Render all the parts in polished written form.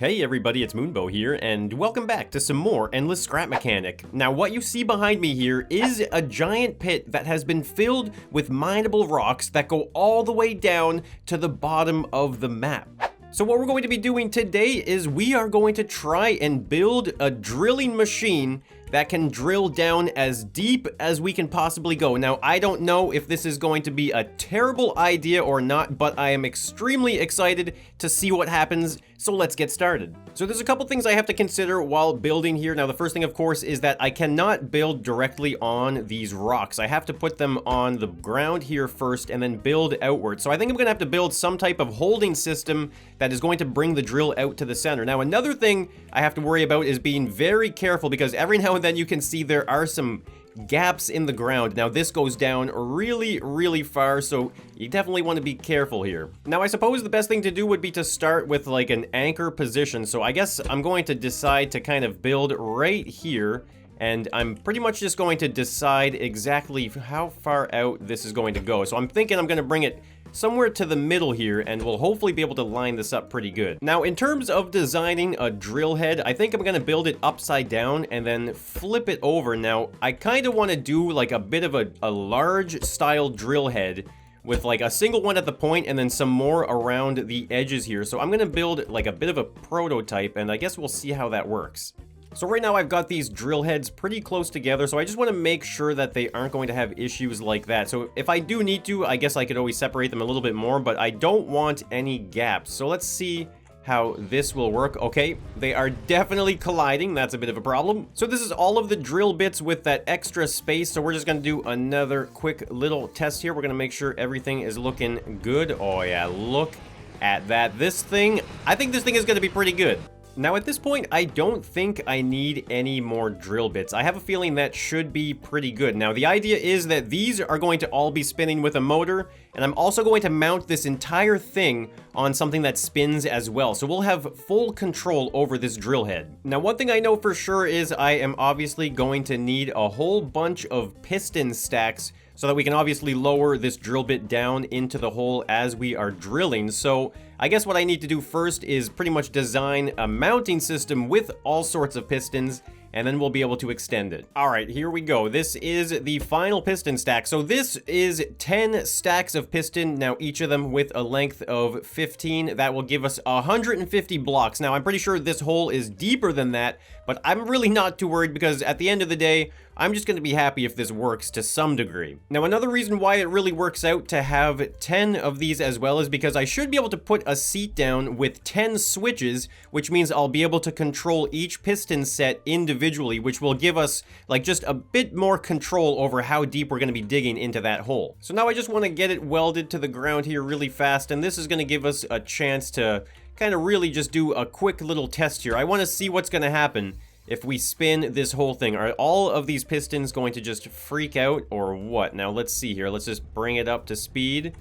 Hey everybody, it's Moonbo here, and welcome back to some more Endless Scrap Mechanic. Now what you see behind me here is a giant pit that has been filled with mineable rocks that go all the way down to the bottom of the map. So what we're going to be doing today is we are going to try and build a drilling machine that can drill down as deep as we can possibly go. Now, I don't know if this is going to be a terrible idea or not, but I am extremely excited to see what happens, so let's get started. So there's a couple things I have to consider while building here. Now, the first thing, of course, is that I cannot build directly on these rocks. I have to put them on the ground here first and then build outward. So I think I'm gonna have to build some type of holding system that is going to bring the drill out to the center. Now, another thing I have to worry about is being very careful, because every now and then you can see there are some gaps in the ground. Now this goes down really far, so you definitely want to be careful here. Now I suppose the best thing to do would be to start with like an anchor position, so I guess I'm going to decide to kind of build right here, and I'm pretty much just going to decide exactly how far out this is going to go. So I'm thinking I'm going to bring it somewhere to the middle here, and we'll hopefully be able to line this up pretty good. Now, in terms of designing a drill head, I think I'm gonna build it upside down and then flip it over. Now, I kind of want to do like a bit of a large style drill head with like a single one at the point and then some more around the edges here. So I'm gonna build like a bit of a prototype, and I guess we'll see how that works. So right now I've got these drill heads pretty close together, so I just want to make sure that they aren't going to have issues like that. So if I do need to, I guess I could always separate them a little bit more, but I don't want any gaps. So let's see how this will work. Okay, they are definitely colliding. That's a bit of a problem. So this is all of the drill bits with that extra space. So we're just going to do another quick little test here. We're going to make sure everything is looking good. Oh yeah, look at that. I think this thing is going to be pretty good. Now at this point, I don't think I need any more drill bits. I have a feeling that should be pretty good. Now the idea is that these are going to all be spinning with a motor, and I'm also going to mount this entire thing on something that spins as well. So we'll have full control over this drill head. Now one thing I know for sure is I am obviously going to need a whole bunch of piston stacks so that we can obviously lower this drill bit down into the hole as we are drilling. So I guess what I need to do first is pretty much design a mounting system with all sorts of pistons, and then we'll be able to extend it. All right, here we go. This is the final piston stack. So this is 10 stacks of piston, now each of them with a length of 15. That will give us 150 blocks. Now I'm pretty sure this hole is deeper than that, but I'm really not too worried, because at the end of the day, I'm just going to be happy if this works to some degree. Now another reason why it really works out to have 10 of these as well is because I should be able to put a seat down with 10 switches, which means I'll be able to control each piston set individually, which will give us like just a bit more control over how deep we're going to be digging into that hole. So now I just want to get it welded to the ground here really fast, and this is going to give us a chance to kind of really just do a quick little test here. I want to see what's going to happen if we spin this whole thing. Are all of these pistons going to just freak out or what? Now let's see here. Let's just bring it up to speed.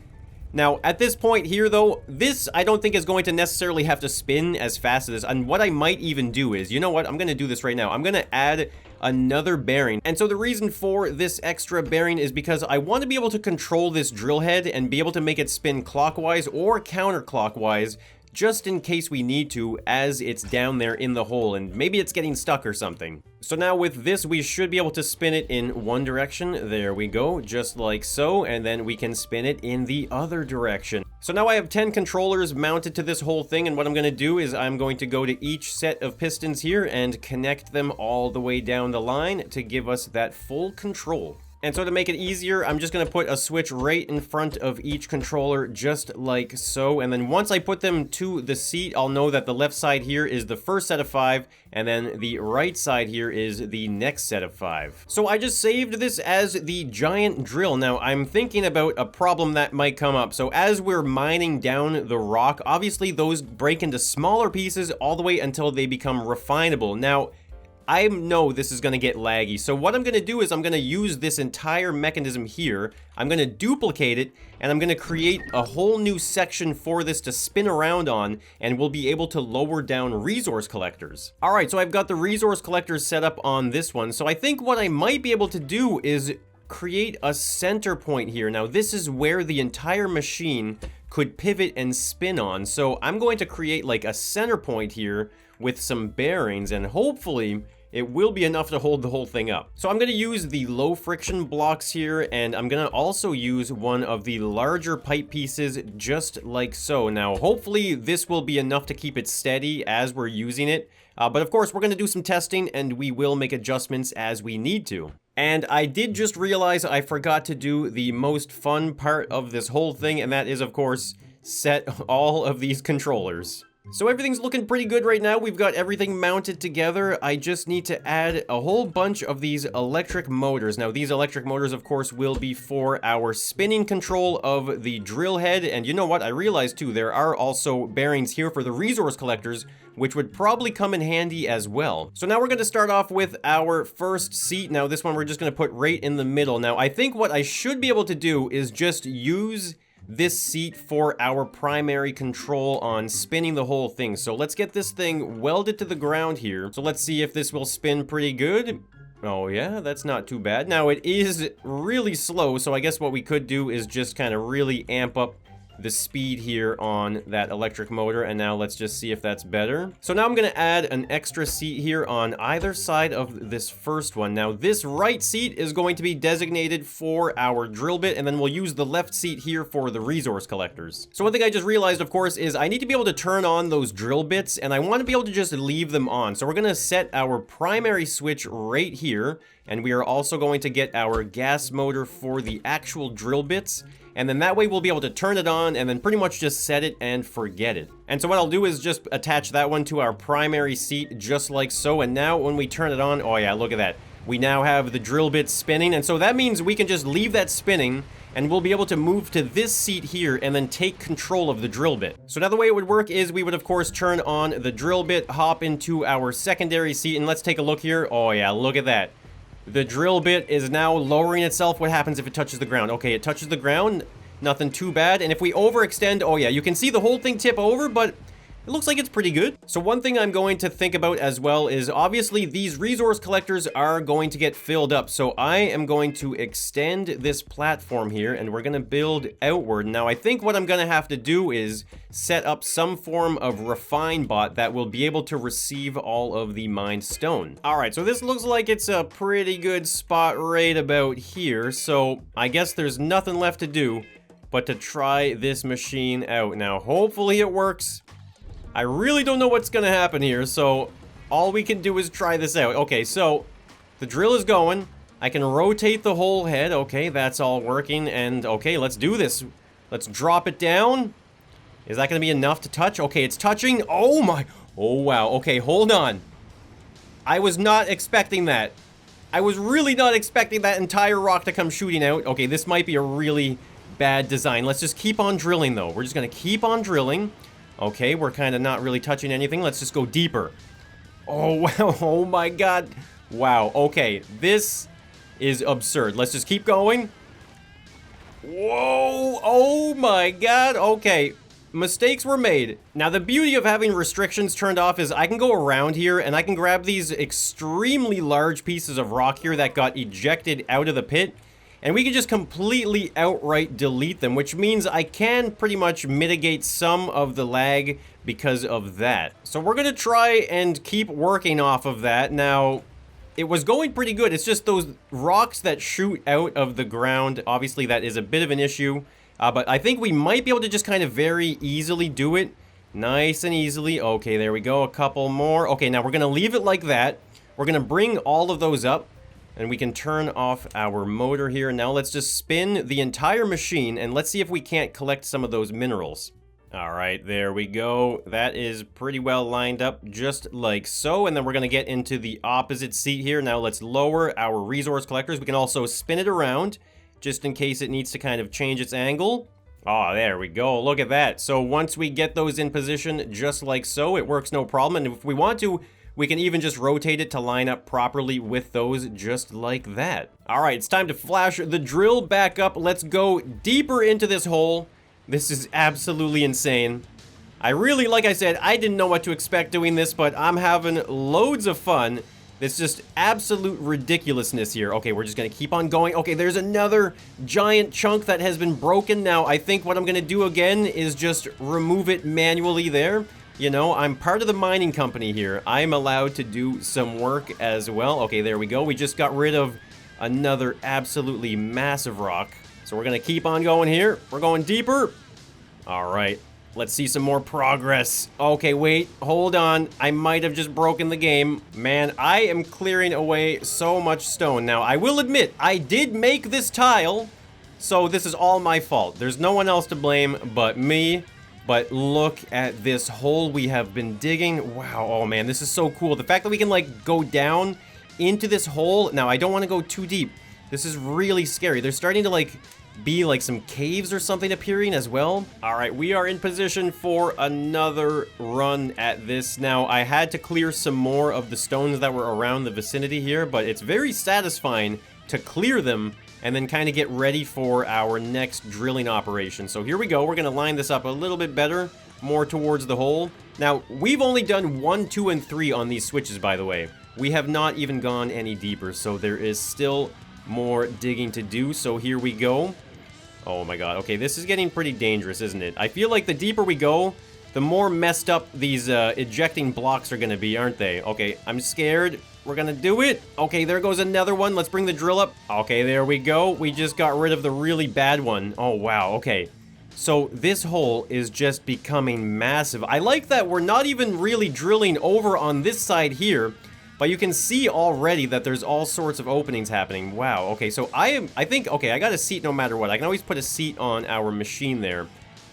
Now at this point here though, this I don't think is going to necessarily have to spin as fast as this. And what I might even do is, you know what? I'm going to do this right now. I'm going to add another bearing. And so the reason for this extra bearing is because I want to be able to control this drill head and be able to make it spin clockwise or counterclockwise, just in case we need to, as it's down there in the hole and maybe it's getting stuck or something. So now with this, we should be able to spin it in one direction. There we go, just like so, and then we can spin it in the other direction. So now I have 10 controllers mounted to this whole thing, and what I'm going to do is I'm going to go to each set of pistons here and connect them all the way down the line to give us that full control. And so to make it easier, I'm just going to put a switch right in front of each controller, just like so. And then once I put them to the seat, I'll know that the left side here is the first set of 5, and then the right side here is the next set of 5. So I just saved this as the giant drill. Now I'm thinking about a problem that might come up. So as we're mining down the rock, obviously those break into smaller pieces all the way until they become refinable. Now, I know this is going to get laggy, so what I'm going to do is I'm going to use this entire mechanism here, I'm going to duplicate it, and I'm going to create a whole new section for this to spin around on, and we'll be able to lower down resource collectors. Alright, so I've got the resource collectors set up on this one, so I think what I might be able to do is create a center point here. Now, this is where the entire machine could pivot and spin on. So I'm going to create like a center point here with some bearings, and hopefully it will be enough to hold the whole thing up. So I'm going to use the low friction blocks here, and I'm going to also use one of the larger pipe pieces just like so. Now, hopefully this will be enough to keep it steady as we're using it. But of course, we're going to do some testing, and we will make adjustments as we need to. And I did just realize I forgot to do the most fun part of this whole thing, and that is, of course, set all of these controllers. So everything's looking pretty good right now. We've got everything mounted together. I just need to add a whole bunch of these electric motors. Now, these electric motors, of course, will be for our spinning control of the drill head. And you know what? I realized, too, there are also bearings here for the resource collectors, which would probably come in handy as well. So now we're going to start off with our first seat. Now, this one we're just going to put right in the middle. Now, I think what I should be able to do is just use this seat for our primary control on spinning the whole thing. So let's get this thing welded to the ground here. So let's see if this will spin pretty good. Oh yeah, that's not too bad. Now it is really slow, so I guess what we could do is just kind of really amp up the speed here on that electric motor, and now let's just see if that's better. So now I'm going to add an extra seat here on either side of this first one. Now this right seat is going to be designated for our drill bit, and then we'll use the left seat here for the resource collectors. So one thing I just realized, of course, is I need to be able to turn on those drill bits, and I want to be able to just leave them on. So we're going to set our primary switch right here, and we are also going to get our gas motor for the actual drill bits. And then that way we'll be able to turn it on and then pretty much just set it and forget it. And so what I'll do is just attach that one to our primary seat just like so. And now when we turn it on, oh yeah, look at that. We now have the drill bit spinning. And so that means we can just leave that spinning and we'll be able to move to this seat here and then take control of the drill bit. So now the way it would work is we would of course turn on the drill bit, hop into our secondary seat, and let's take a look here. Oh yeah, look at that. The drill bit is now lowering itself. What happens if it touches the ground? Okay, it touches the ground. Nothing too bad. And if we overextend, oh yeah, you can see the whole thing tip over, but it looks like it's pretty good. So one thing I'm going to think about as well is obviously these resource collectors are going to get filled up. So I am going to extend this platform here and we're going to build outward. Now I think what I'm going to have to do is set up some form of refine bot that will be able to receive all of the mined stone. All right, so this looks like it's a pretty good spot right about here. So I guess there's nothing left to do but to try this machine out. Now hopefully it works. I really don't know what's gonna happen here, so all we can do is try this out. Okay, so the drill is going. I can rotate the whole head. Okay, that's all working. And okay, let's do this. Let's drop it down. Is that gonna be enough to touch? Okay, it's touching. Oh my. Oh wow. Okay, hold on. I was not expecting that. I was really not expecting that entire rock to come shooting out. Okay, this might be a really bad design. Let's just keep on drilling though. We're just gonna keep on drilling. Okay, we're kind of not really touching anything. Let's just go deeper. Oh, wow. Oh, my God. Wow. Okay, this is absurd. Let's just keep going. Whoa. Oh, my God. Okay, mistakes were made. Now, the beauty of having restrictions turned off is I can go around here and I can grab these extremely large pieces of rock here that got ejected out of the pit. And we can just completely outright delete them, which means I can pretty much mitigate some of the lag because of that. So we're going to try and keep working off of that. Now, it was going pretty good. It's just those rocks that shoot out of the ground. Obviously, that is a bit of an issue. But I think we might be able to just kind of very easily do it. Nice and easily. Okay, there we go. A couple more. Okay, now we're going to leave it like that. We're going to bring all of those up. And we can turn off our motor here. Now let's just spin the entire machine and let's see if we can't collect some of those minerals. All right, there we go. That is pretty well lined up just like so. And then we're going to get into the opposite seat here. Now let's lower our resource collectors. We can also spin it around just in case it needs to kind of change its angle. Oh, there we go. Look at that. So once we get those in position just like so, it works no problem. And if we want to, we can even just rotate it to line up properly with those just like that. All right, it's time to flash the drill back up. Let's go deeper into this hole. This is absolutely insane. I really, like I said, I didn't know what to expect doing this, but I'm having loads of fun. This is just absolute ridiculousness here. Okay, we're just gonna keep on going. Okay, there's another giant chunk that has been broken. Now, I think what I'm gonna do again is just remove it manually there. You know, I'm part of the mining company here. I'm allowed to do some work as well. Okay, there we go. We just got rid of another absolutely massive rock. So we're gonna keep on going here. We're going deeper. All right. Let's see some more progress. Okay, wait, hold on. I might have just broken the game. Man, I am clearing away so much stone. Now, I will admit, I did make this tile, so this is all my fault. There's no one else to blame but me. But look at this hole we have been digging. Wow, oh man, this is so cool. The fact that we can, like, go down into this hole. Now, I don't want to go too deep. This is really scary. They're starting to, like, be like some caves or something appearing as well. All right, we are in position for another run at this. Now, I had to clear some more of the stones that were around the vicinity here, but it's very satisfying to clear them and then kind of get ready for our next drilling operation. So here we go. We're gonna line this up a little bit better, more towards the hole. Now, we've only done 1, 2, and 3 on these switches, by the way. We have not even gone any deeper, so there is still more digging to do. So here we go. Oh my god. Okay, this is getting pretty dangerous, isn't it? I feel like the deeper we go, the more messed up these ejecting blocks are gonna be, aren't they? Okay, I'm scared. We're gonna do it. Okay, there goes another one. Let's bring the drill up. Okay, there we go. We just got rid of the really bad one. Oh, wow. Okay. So this hole is just becoming massive. I like that we're not even really drilling over on this side here. But you can see already that there's all sorts of openings happening. Wow, okay, so I think, okay, I got a seat no matter what. I can always put a seat on our machine there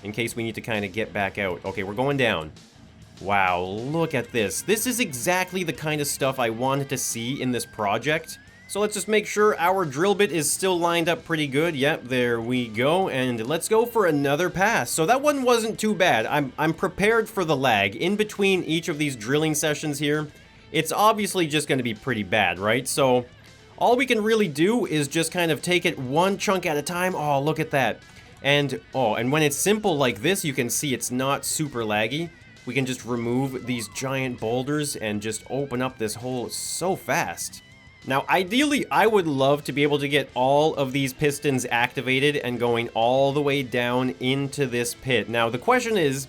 in case we need to kind of get back out. Okay, we're going down. Wow, look at this. This is exactly the kind of stuff I wanted to see in this project. So let's just make sure our drill bit is still lined up pretty good. Yep, there we go. And let's go for another pass. So that one wasn't too bad. I'm prepared for the lag. In between each of these drilling sessions here, it's obviously just going to be pretty bad, right? So all we can really do is just kind of take it one chunk at a time. Oh, look at that. And, oh, and when it's simple like this, you can see it's not super laggy. We can just remove these giant boulders and just open up this hole so fast. Now, ideally, I would love to be able to get all of these pistons activated and going all the way down into this pit. Now, the question is,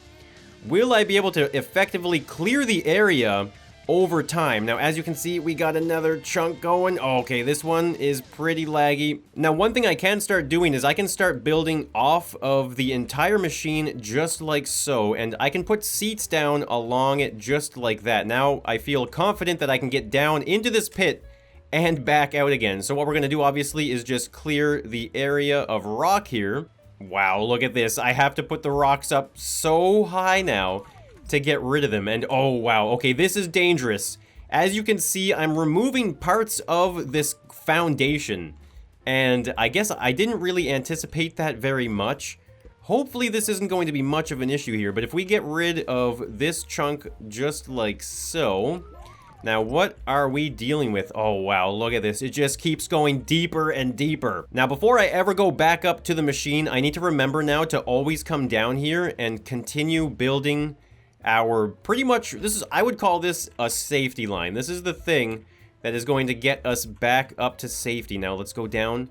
will I be able to effectively clear the area over time? Now, as you can see, we got another chunk going. Okay, this one is pretty laggy. Now, one thing I can start doing is I can start building off of the entire machine just like so, and I can put seats down along it just like that. Now, I feel confident that I can get down into this pit and back out again. So what we're gonna do, obviously, is just clear the area of rock here. Wow, look at this. I have to put the rocks up so high now to get rid of them. And oh wow, okay, this is dangerous. As you can see, I'm removing parts of this foundation, and I guess I didn't really anticipate that very much. Hopefully this isn't going to be much of an issue here, but if we get rid of this chunk just like so. Now, what are we dealing with? Oh, wow, look at this. It just keeps going deeper and deeper. Now, before I ever go back up to the machine, I need to remember now to always come down here and continue building our, pretty much, this is, I would call this a safety line. This is the thing that is going to get us back up to safety. Now, let's go down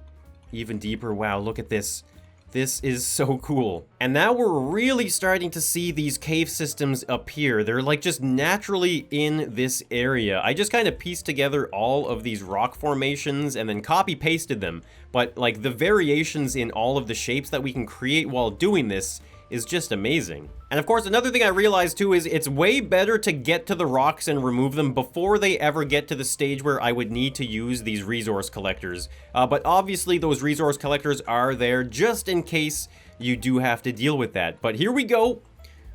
even deeper. Wow, look at this. This is so cool. And now we're really starting to see these cave systems appear. They're like just naturally in this area. I just kind of pieced together all of these rock formations and then copy pasted them. But like the variations in all of the shapes that we can create while doing this is just amazing. And of course, another thing I realized too is it's way better to get to the rocks and remove them before they ever get to the stage where I would need to use these resource collectors. But obviously those resource collectors are there just in case you do have to deal with that. But here we go.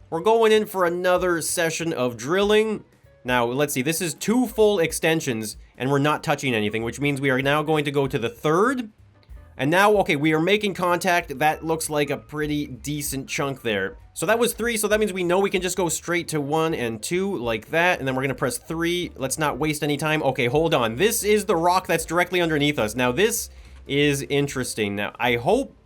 We're going in for another session of drilling. Now, let's see, this is 2 full extensions and we're not touching anything, which means we are now going to go to the 3rd. And now, okay, we are making contact. That looks like a pretty decent chunk there. So that was 3, so that means we know we can just go straight to 1 and 2 like that. And then we're gonna press 3. Let's not waste any time. Okay, hold on. This is the rock that's directly underneath us. Now, this is interesting. Now, I hope,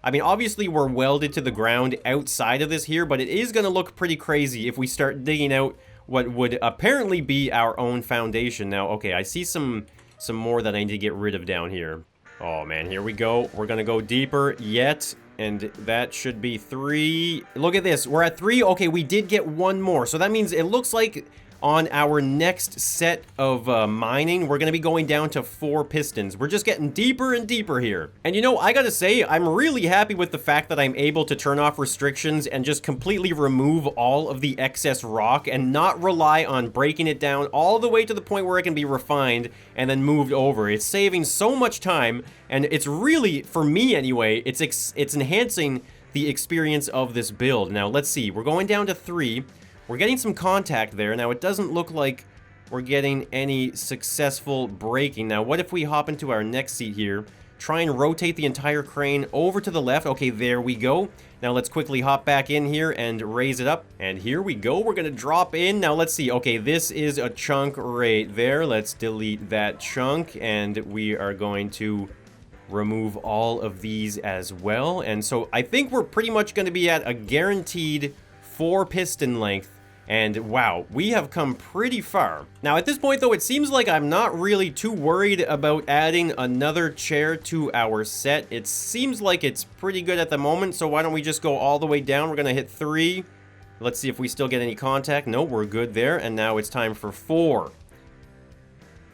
I mean, obviously we're welded to the ground outside of this here, but it is gonna look pretty crazy if we start digging out what would apparently be our own foundation. Now, okay, I see some more that I need to get rid of down here. Oh man, here we go. We're gonna go deeper yet, and that should be 3. Look at this, we're at 3. Okay, we did get 1 more, so that means it looks like on our next set of mining, we're gonna be going down to 4 pistons. We're just getting deeper and deeper here. And you know, I gotta say, I'm really happy with the fact that I'm able to turn off restrictions and just completely remove all of the excess rock and not rely on breaking it down all the way to the point where it can be refined and then moved over. It's saving so much time, and it's really, for me anyway, it's enhancing the experience of this build. Now, let's see, we're going down to 3. We're getting some contact there. Now, it doesn't look like we're getting any successful braking. Now, what if we hop into our next seat here, try and rotate the entire crane over to the left? Okay, there we go. Now, let's quickly hop back in here and raise it up. And here we go. We're going to drop in. Now, let's see. Okay, this is a chunk right there. Let's delete that chunk, and we are going to remove all of these as well. And so I think we're pretty much going to be at a guaranteed 4 piston length. And wow, we have come pretty far. Now at this point though, it seems like I'm not really too worried about adding another chair to our set. It seems like it's pretty good at the moment, so why don't we just go all the way down? We're gonna hit 3. Let's see if we still get any contact. No, we're good there. And now it's time for 4.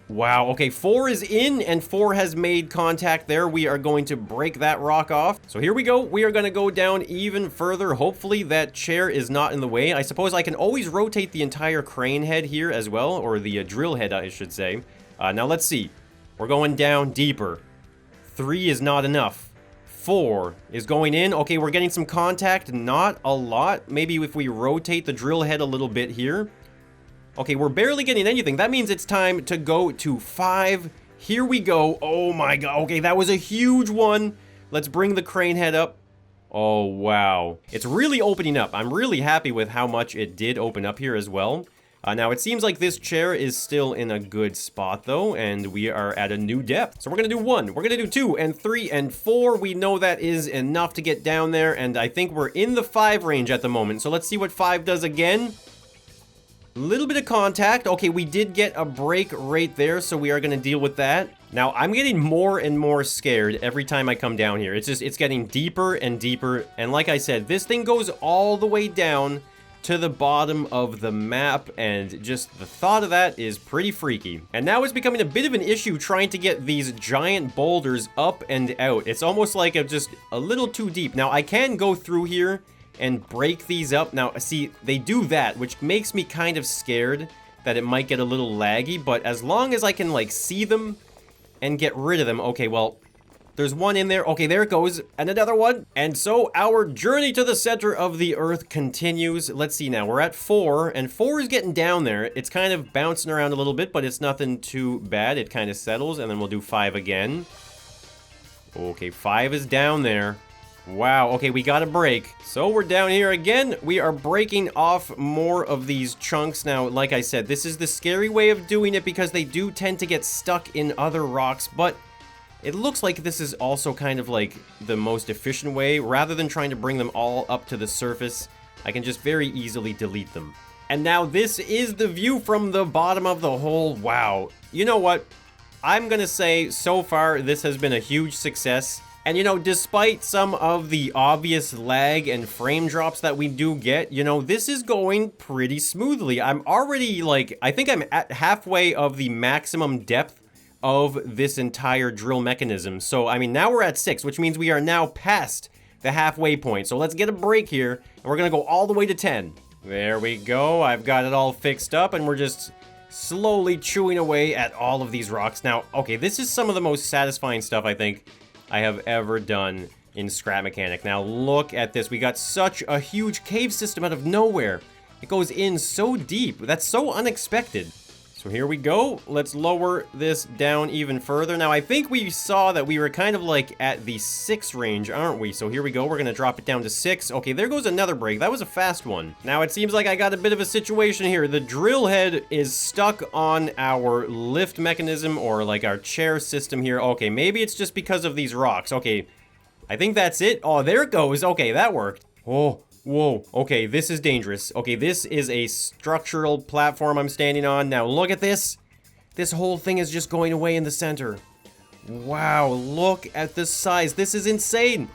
Wow, okay, 4 is in, and 4 has made contact there. We are going to break that rock off. So here we go. We are going to go down even further. Hopefully that chair is not in the way. I suppose I can always rotate the entire crane head here as well, or the drill head, I should say. Now let's see. We're going down deeper. 3 is not enough. 4 is going in. Okay, we're getting some contact. Not a lot. Maybe if we rotate the drill head a little bit here. Okay, we're barely getting anything. That means it's time to go to 5. Here we go. Oh my god. Okay, that was a huge one. Let's bring the crane head up. Oh, wow. It's really opening up. I'm really happy with how much it did open up here as well. Now, it seems like this chair is still in a good spot, though, and we are at a new depth. So we're going to do 1. We're going to do 2 and 3 and 4. We know that is enough to get down there, and I think we're in the 5 range at the moment. So let's see what 5 does again. Little bit of contact. Okay, we did get a break right there, so we are going to deal with that. Now, I'm getting more and more scared every time I come down here. It's getting deeper and deeper. And like I said, this thing goes all the way down to the bottom of the map, and just the thought of that is pretty freaky. And now it's becoming a bit of an issue trying to get these giant boulders up and out. It's almost like I'm just a little too deep. Now, I can go through here and break these up. Now, see, they do that, which makes me kind of scared that it might get a little laggy, but as long as I can, like, see them and get rid of them. Okay, well, there's one in there. Okay, there it goes, and another one. And so our journey to the center of the earth continues. Let's see now, we're at 4, and 4 is getting down there. It's kind of bouncing around a little bit, but it's nothing too bad. It kind of settles, and then we'll do 5 again. Okay, 5 is down there. Wow, okay, we got a break. So we're down here again. We are breaking off more of these chunks. Now, like I said, this is the scary way of doing it because they do tend to get stuck in other rocks, but it looks like this is also kind of like the most efficient way. Rather than trying to bring them all up to the surface, I can just very easily delete them. And now this is the view from the bottom of the hole. Wow. You know what? I'm gonna say so far this has been a huge success. And, you know, despite some of the obvious lag and frame drops that we do get, you know, this is going pretty smoothly. I'm already, like, I think I'm at halfway of the maximum depth of this entire drill mechanism. So, I mean, now we're at 6, which means we are now past the halfway point. So let's get a break here, and we're gonna go all the way to 10. There we go. I've got it all fixed up, and we're just slowly chewing away at all of these rocks. Now, okay, this is some of the most satisfying stuff, I think, I have ever done in Scrap Mechanic. Now look at this. We got such a huge cave system out of nowhere. It goes in so deep. That's so unexpected. So here we go. Let's lower this down even further. Now I think we saw that we were kind of like at the 6 range, aren't we? So here we go. We're gonna drop it down to 6. Okay, there goes another break. That was a fast one. Now it seems like I got a bit of a situation here. The drill head is stuck on our lift mechanism, or like our chair system here. Okay, maybe it's just because of these rocks. Okay, I think that's it. Oh, there it goes. Okay, that worked. Oh, Whoa, okay, this is dangerous. Okay, this is a structural platform I'm standing on. Now, look at this. This whole thing is just going away in the center. Wow, look at the size. This is insane.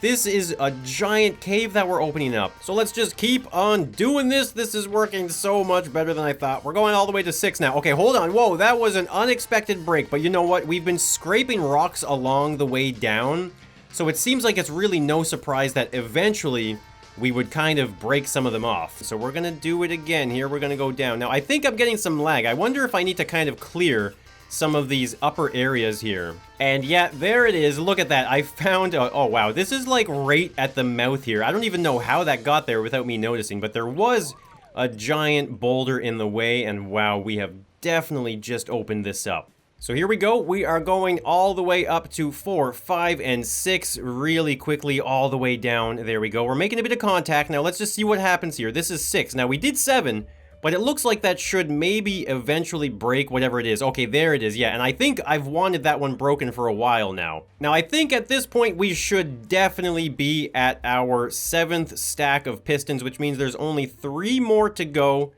This is a giant cave that we're opening up. So let's just keep on doing this. This is working so much better than I thought. We're going all the way to 6 now. Okay, hold on. Whoa, that was an unexpected break. But you know what? We've been scraping rocks along the way down. So it seems like it's really no surprise that eventually we would kind of break some of them off. So we're gonna do it again here. We're gonna go down. Now, I think I'm getting some lag. I wonder if I need to kind of clear some of these upper areas here. And yeah, there it is. Look at that. I found, oh wow, this is like right at the mouth here. I don't even know how that got there without me noticing, but there was a giant boulder in the way, and wow, we have definitely just opened this up. So here we go. We are going all the way up to 4, 5, and 6 really quickly all the way down. There we go. We're making a bit of contact. Now let's just see what happens here. This is 6. Now we did 7, but it looks like that should maybe eventually break whatever it is. Okay, there it is. Yeah, and I think I've wanted that one broken for a while now. Now I think at this point we should definitely be at our 7th stack of pistons, which means there's only 3 more to go.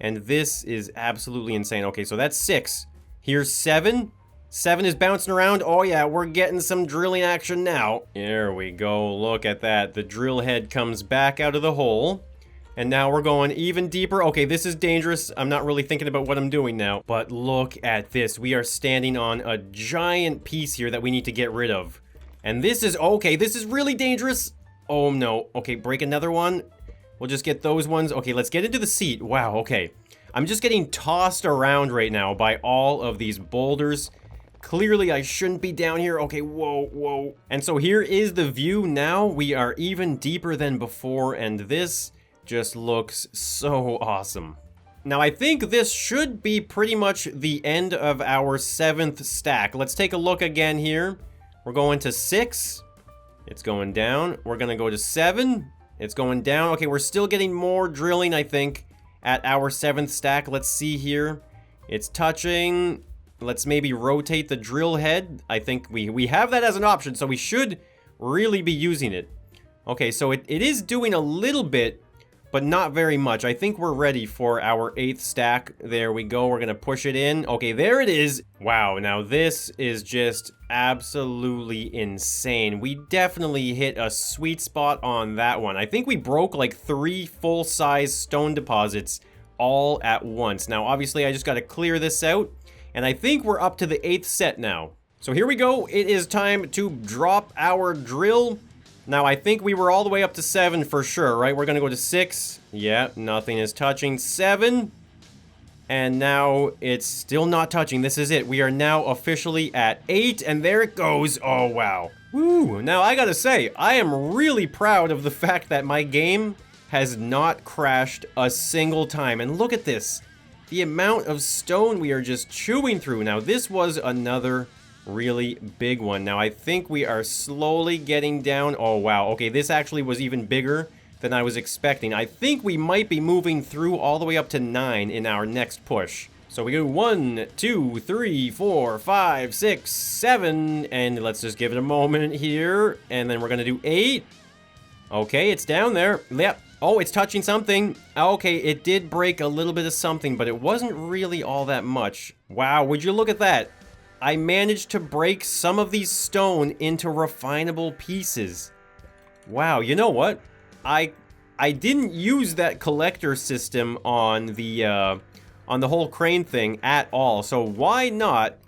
And this is absolutely insane. Okay, so that's 6. Here's 7. 7 is bouncing around. Oh yeah, we're getting some drilling action now. There we go. Look at that. The drill head comes back out of the hole. And now we're going even deeper. Okay, this is dangerous. I'm not really thinking about what I'm doing now. But look at this. We are standing on a giant piece here that we need to get rid of. And this is, okay, this is really dangerous. Oh no. Okay, break another one. We'll just get those ones. Okay, let's get into the seat. Wow, okay. I'm just getting tossed around right now by all of these boulders. Clearly, I shouldn't be down here. Okay, whoa, whoa. And so here is the view now. We are even deeper than before, and this just looks so awesome. Now, I think this should be pretty much the end of our 7th stack. Let's take a look again here. We're going to 6. It's going down. We're going to go to 7. It's going down. Okay, we're still getting more drilling, I think, at our 7th stack. Let's see here. It's touching. Let's maybe rotate the drill head. I think we have that as an option, so we should really be using it. Okay, so it is doing a little bit, but not very much. I think we're ready for our 8th stack. There we go. We're going to push it in. Okay, there it is. Wow, now this is just absolutely insane. We definitely hit a sweet spot on that one. I think we broke like 3 full-size stone deposits all at once. Now, obviously, I just got to clear this out, and I think we're up to the 8th set now. So here we go. It is time to drop our drill. Now, I think we were all the way up to 7 for sure, right? We're going to go to 6. Yeah, nothing is touching. 7. And now it's still not touching. This is it. We are now officially at 8, and there it goes. Oh, wow. Woo. Now, I gotta say, I am really proud of the fact that my game has not crashed a single time. And look at this. The amount of stone we are just chewing through. Now, this was another really big one. Now, I think we are slowly getting down. Oh, wow. Okay, this actually was even bigger than I was expecting. I think we might be moving through all the way up to 9 in our next push. So we go 1, 2, 3, 4, 5, 6, 7, and let's just give it a moment here, and then we're gonna do 8. Okay, it's down there. Yep. Oh, it's touching something. Okay, it did break a little bit of something, but it wasn't really all that much. Wow, would you look at that? I managed to break some of these stone into refinable pieces. Wow, you know what? I didn't use that collector system on the whole crane thing at all, so why not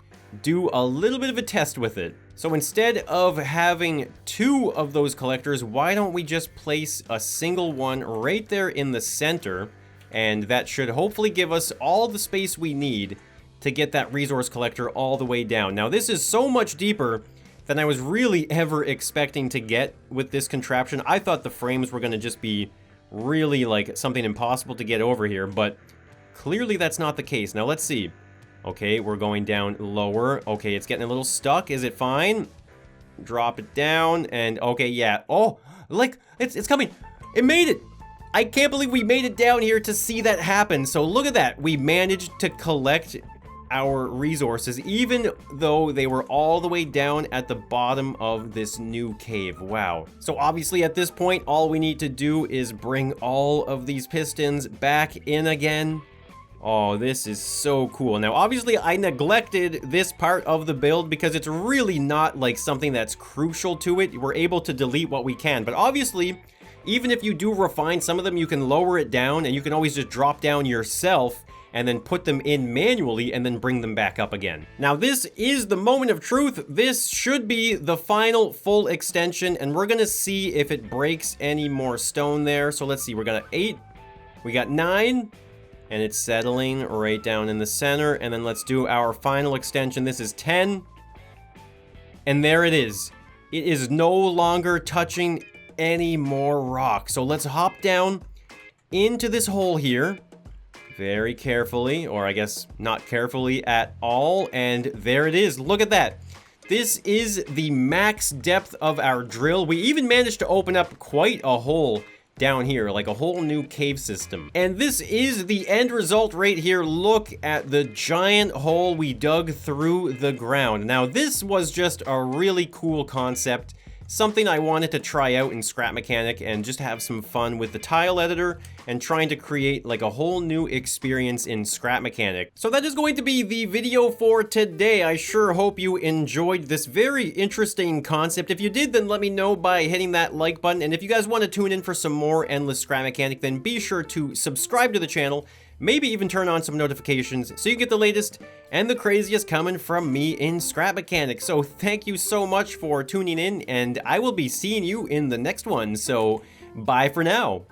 do a little bit of a test with it? So instead of having 2 of those collectors, why don't we just place a single one right there in the center, and that should hopefully give us all the space we need to get that resource collector all the way down. Now, this is so much deeper than I was really ever expecting to get with this contraption. I thought the frames were going to just be really like something impossible to get over here, but clearly that's not the case. Now, let's see. Okay, we're going down lower. Okay, it's getting a little stuck. Is it fine? Drop it down, and okay, yeah. Oh, like, it's coming. It made it. I can't believe we made it down here to see that happen. So look at that. We managed to collect our resources, even though they were all the way down at the bottom of this new cave. Wow. So obviously at this point, all we need to do is bring all of these pistons back in again. Oh, this is so cool. Now, obviously, I neglected this part of the build because it's really not like something that's crucial to it. We're able to delete what we can, but obviously, even if you do refine some of them, you can lower it down and you can always just drop down yourself and then put them in manually and then bring them back up again. Now, this is the moment of truth. This should be the final full extension, and we're gonna see if it breaks any more stone there. So let's see, we got 8, we got 9, and it's settling right down in the center. And then let's do our final extension. This is 10. And there it is. It is no longer touching any more rock. So let's hop down into this hole here very carefully, or I guess not carefully at all. And there it is. Look at that. This is the max depth of our drill. We even managed to open up quite a hole down here, like a whole new cave system. And this is the end result right here. Look at the giant hole we dug through the ground. Now, this was just a really cool concept, something I wanted to try out in Scrap Mechanic and just have some fun with the tile editor and trying to create like a whole new experience in Scrap Mechanic. So that is going to be the video for today. I sure hope you enjoyed this very interesting concept. If you did, then let me know by hitting that like button. And if you guys want to tune in for some more Endless Scrap Mechanic, then be sure to subscribe to the channel. Maybe even turn on some notifications so you get the latest and the craziest coming from me in Scrap Mechanic. So thank you so much for tuning in, and I will be seeing you in the next one. So bye for now.